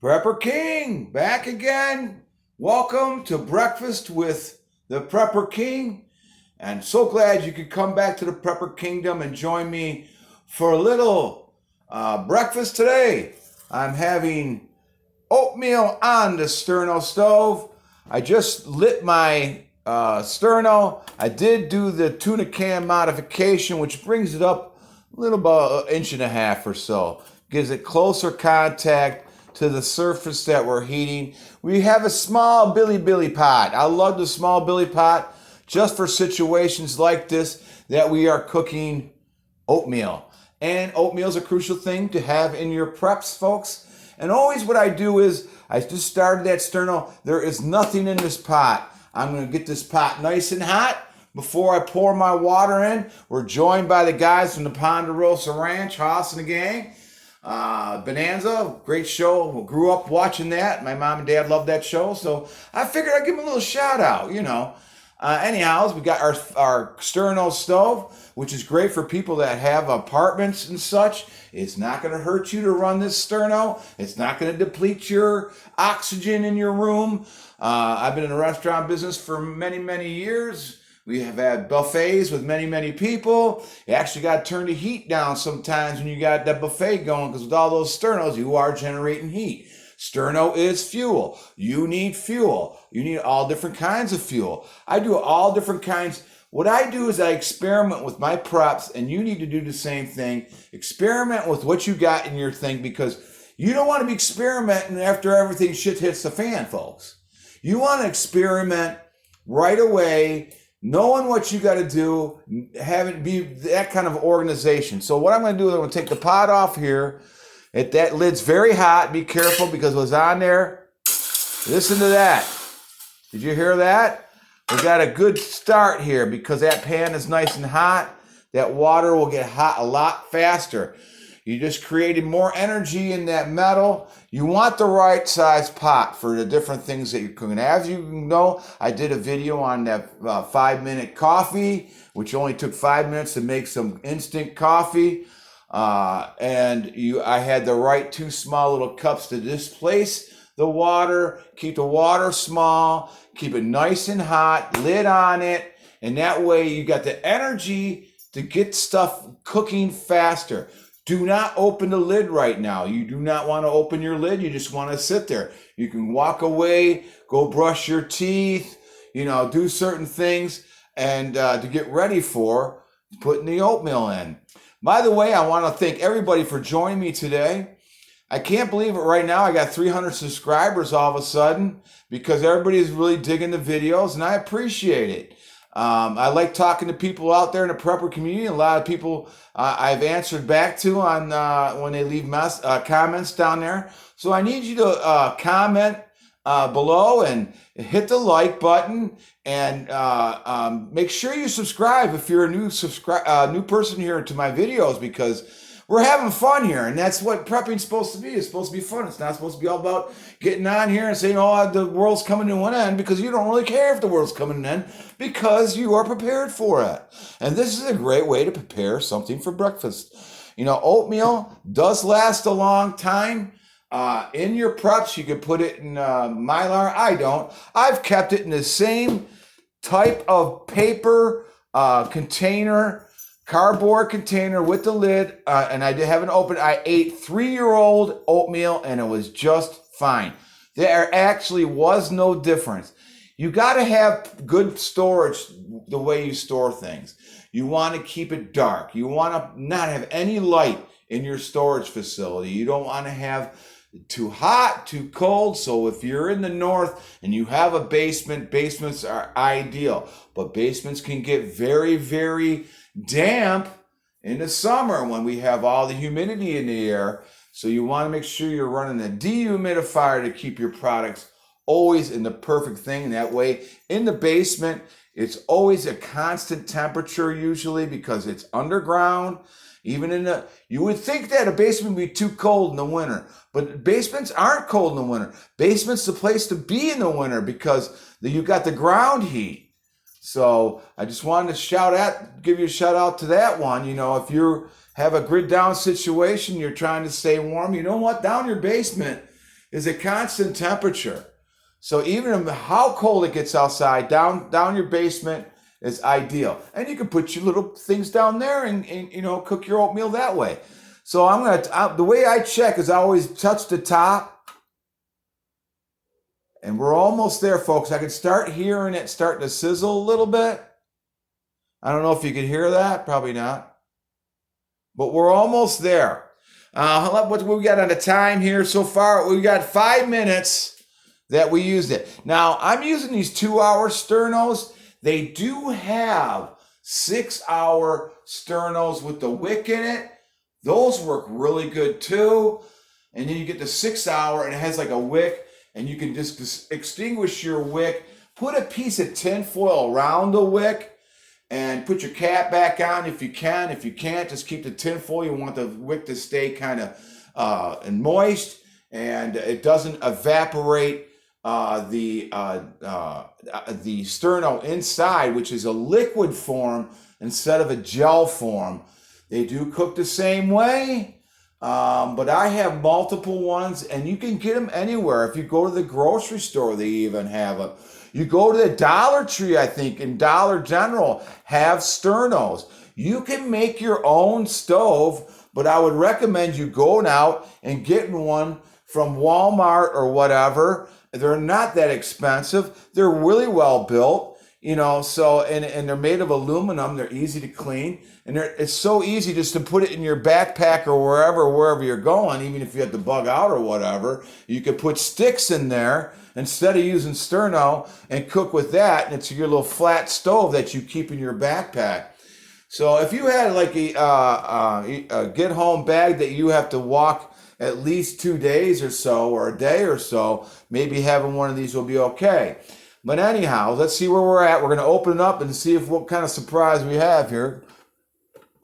Prepper King, back again. Welcome to Breakfast with the Prepper King. And so glad you could come back to the Prepper Kingdom and join me for a little breakfast today. I'm having oatmeal on the Sterno stove. I just lit my Sterno. I did do the tuna can modification, which brings it up a little about an inch and a half or so. Gives it closer contact to the surface that we're heating. We have a small billy pot. I love the small billy pot just for situations like this that we are cooking oatmeal. And oatmeal is a crucial thing to have in your preps, folks. And always what I do is, I just started that Sterno. There is nothing in this pot. I'm going to get this pot nice and hot before I pour my water in. We're joined by the guys from the Ponderosa Ranch, Haas and the gang. Bonanza, great show. Grew up watching that. My mom and dad loved that show, so I figured I'd give them a little shout out, Anyhow, we got our Sterno stove, which is great for people that have apartments and such. It's not going to hurt you to run this Sterno. It's not going to deplete your oxygen in your room. I've been in the restaurant business for many, many years. We have had buffets with many, many people. You actually got to turn the heat down sometimes when you got that buffet going, because with all those Sternos, you are generating heat. Sterno is fuel. You need fuel. You need all different kinds of fuel. I do all different kinds. What I do is I experiment with my props, and you need to do the same thing. Experiment with what you got in your thing, because you don't want to be experimenting after everything shit hits the fan, folks. You want to experiment right away, knowing what you got to do, having be that kind of organization. So what I'm going to do is I'm going to take the pot off here. That lid's very hot. Be careful because it was on there. Listen to that. Did you hear that? We got a good start here because that pan is nice and hot. That water will get hot a lot faster. You just created more energy in that metal. You want the right size pot for the different things that you're cooking. As you know, I did a video on that 5-minute coffee, which only took 5 minutes to make some instant coffee. I had the right 2 small little cups to displace the water, keep the water small, keep it nice and hot, lid on it, and that way you got the energy to get stuff cooking faster. Do not open the lid right now. You do not want to open your lid. You just want to sit there. You can walk away, go brush your teeth, do certain things, and to get ready for putting the oatmeal in. By the way, I want to thank everybody for joining me today. I can't believe it right now. I got 300 subscribers all of a sudden because everybody's really digging the videos, and I appreciate it. I like talking to people out there in the prepper community. A lot of people I've answered back to on when they leave comments down there. So I need you to comment below and hit the like button, and make sure you subscribe if you're a new person here to my videos, because we're having fun here, and that's what prepping's supposed to be. It's supposed to be fun. It's not supposed to be all about getting on here and saying, oh, the world's coming to an end, because you don't really care if the world's coming to an end, because you are prepared for it. And this is a great way to prepare something for breakfast. Oatmeal does last a long time. In your preps, you could put it in Mylar. I don't. I've kept it in the same type of paper container, cardboard container with the lid, and I haven't opened. I ate 3-year-old oatmeal, and it was just fine. There actually was no difference. You got to have good storage the way you store things. You want to keep it dark. You want to not have any light in your storage facility. You don't want to have too hot, too cold. So if you're in the north and you have a basement, basements are ideal. But basements can get very, very damp in the summer when we have all the humidity in the air. So you want to make sure you're running a dehumidifier to keep your products always in the perfect thing. That way, in the basement, it's always a constant temperature usually because it's underground. You would think that a basement would be too cold in the winter, but basements aren't cold in the winter. Basement's the place to be in the winter because you got the ground heat. So I just wanted to give you a shout out to that one. If you have a grid down situation, you're trying to stay warm, you know what? Down your basement, is a constant temperature. So even how cold it gets outside, down your basement is ideal. And you can put your little things down there and cook your oatmeal that way. So the way I check is I always touch the top. And we're almost there, folks. I can start hearing it starting to sizzle a little bit. I don't know if you can hear that. Probably not. But we're almost there. What we got on the time here so far? We got 5 minutes that we used it. Now, I'm using these 2-hour Sternos. They do have 6-hour Sternos with the wick in it. Those work really good too. And then you get the 6-hour and it has like a wick. And you can just extinguish your wick, put a piece of tin foil around the wick, and put your cap back on if you can. If you can't, just keep the tin foil. You want the wick to stay kind of and moist, and it doesn't evaporate the Sterno inside, which is a liquid form instead of a gel form. They do cook the same way. But I have multiple ones, and you can get them anywhere. If you go to the grocery store, they even have them. You go to the Dollar Tree, I think, and Dollar General have Sternos. You can make your own stove, but I would recommend you going out and getting one from Walmart or whatever. They're not that expensive. They're really well built. So and they're made of aluminum. They're easy to clean, and it's so easy just to put it in your backpack or wherever you're going. Even if you have to bug out or whatever, you could put sticks in there instead of using Sterno and cook with that. And it's your little flat stove that you keep in your backpack. So if you had like a get home bag that you have to walk at least 2 days or so, or a day or so, maybe having one of these will be okay. But anyhow, let's see where we're at. We're going to open it up and see what kind of surprise we have here.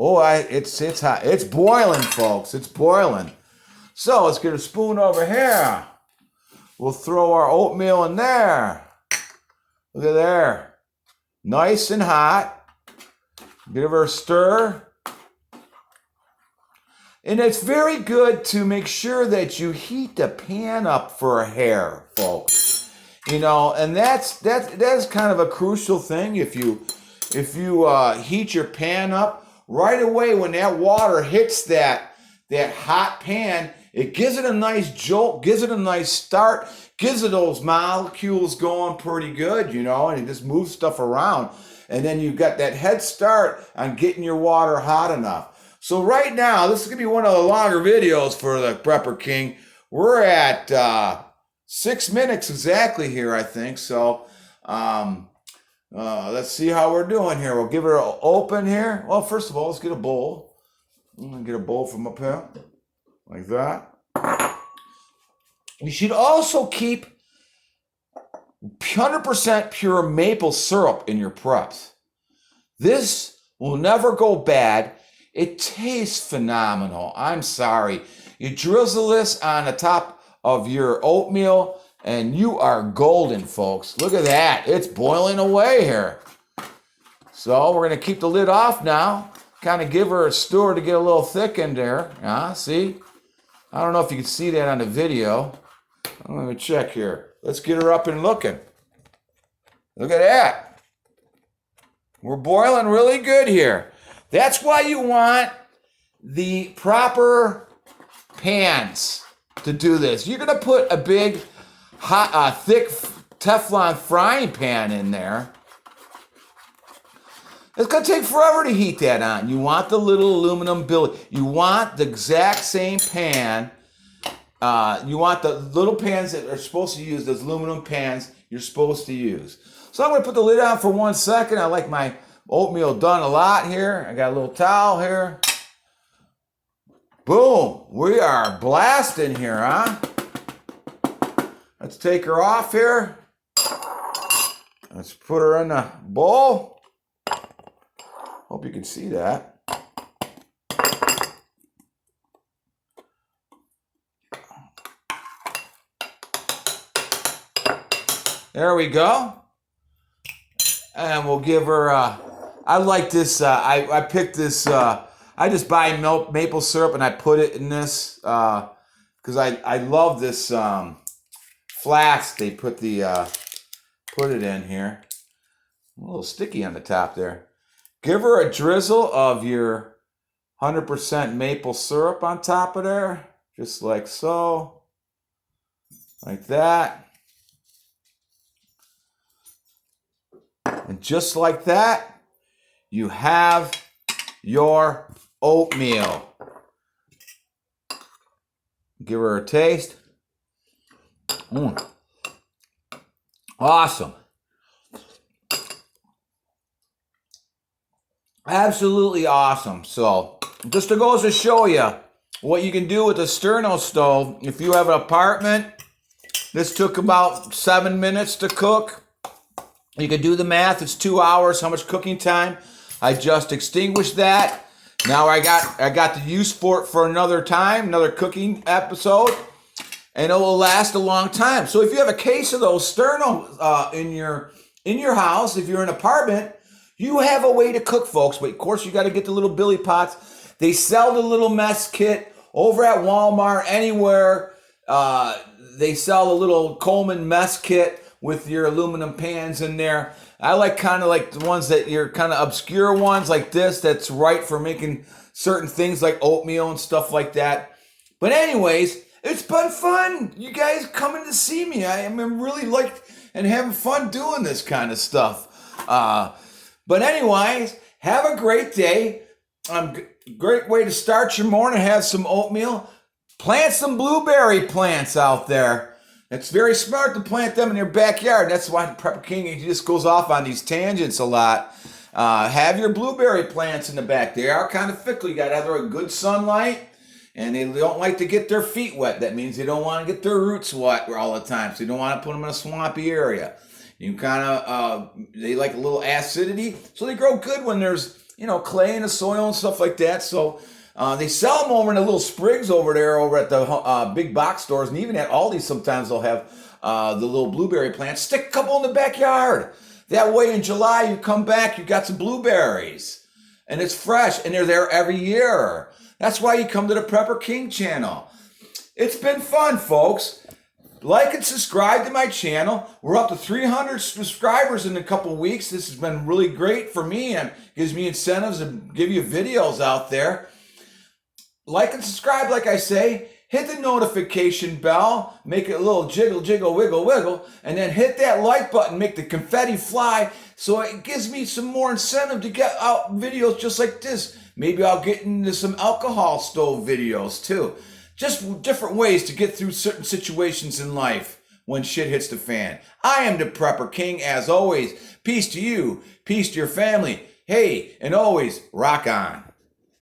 Oh, it's hot. It's boiling, folks. It's boiling. So let's get a spoon over here. We'll throw our oatmeal in there. Look at there. Nice and hot. Give her a stir. And it's very good to make sure that you heat the pan up for a hair, folks. And that's kind of a crucial thing. If you heat your pan up right away, when that water hits that hot pan, it gives it a nice jolt, gives it a nice start, gives it those molecules going pretty good, and it just moves stuff around. And then you've got that head start on getting your water hot enough. So right now, this is going to be one of the longer videos for the Prepper King. We're at 6 minutes exactly here, I think. So let's see how we're doing here. We'll give it an open here. Well, first of all, let's get a bowl. I'm going to get a bowl from up here, like that. You should also keep 100% pure maple syrup in your preps. This will never go bad. It tastes phenomenal. I'm sorry. You drizzle this on the top of your oatmeal, and you are golden, folks. Look at that. It's boiling away here. So we're going to keep the lid off now. Kind of give her a stir to get a little thick in there. See? I don't know if you can see that on the video. Let me check here. Let's get her up and looking. Look at that. We're boiling really good here. That's why you want the proper pans to do this. You're going to put a big, thick Teflon frying pan in there. It's going to take forever to heat that on. You want the little aluminum billet. You want the exact same pan. You want the little pans that are supposed to use, those aluminum pans you're supposed to use. So I'm going to put the lid on for 1 second. I like my oatmeal done a lot here. I got a little towel here. Boom, we are blasting here, huh? Let's take her off here. Let's put her in the bowl. Hope you can see that. There we go. And we'll give her, I like this, I picked this, I just buy maple syrup and I put it in this. because I love this flask they put it in here. A little sticky on the top there. Give her a drizzle of your 100% maple syrup on top of there, just like so, like that. And just like that, you have your oatmeal. Give her a taste. Awesome. Absolutely awesome. So, just to go to show you what you can do with the Sterno stove. If you have an apartment, this took about 7 minutes to cook. You can do the math. It's 2 hours. How much cooking time? I just extinguished that. Now I got the use for it for another time, another cooking episode, and it will last a long time. So if you have a case of those Sterno in your house, if you're in an apartment, you have a way to cook, folks. But of course, you got to get the little billy pots. They sell the little mess kit over at Walmart, anywhere. They sell the little Coleman mess kit with your aluminum pans in there. I like kind of like the ones that you're kind of obscure ones like this, that's right for making certain things like oatmeal and stuff like that. But anyways, it's been fun. You guys coming to see me. I am really like and having fun doing this kind of stuff. But anyways, have a great day. Great way to start your morning. Have some oatmeal. Plant some blueberry plants out there. It's very smart to plant them in your backyard. That's why Prepper King, he just goes off on these tangents a lot. Have your blueberry plants in the back. They are kind of fickle. You got to have a good sunlight, and they don't like to get their feet wet. That means they don't want to get their roots wet all the time. So you don't want to put them in a swampy area. You kind of, they like a little acidity. So they grow good when there's, clay in the soil and stuff like that. So they sell them over in the little sprigs over there over at the big box stores. And even at Aldi sometimes they'll have the little blueberry plants. Stick a couple in the backyard. That way in July you come back, you got some blueberries. And it's fresh, and they're there every year. That's why you come to the Prepper King channel. It's been fun, folks. Like and subscribe to my channel. We're up to 300 subscribers in a couple weeks. This has been really great for me and gives me incentives to give you videos out there. Like and subscribe, like I say. Hit the notification bell. Make it a little jiggle, jiggle, wiggle, wiggle. And then hit that like button. Make the confetti fly. So it gives me some more incentive to get out videos just like this. Maybe I'll get into some alcohol stove videos too. Just different ways to get through certain situations in life when shit hits the fan. I am the Prepper King, as always. Peace to you. Peace to your family. Hey, and always rock on.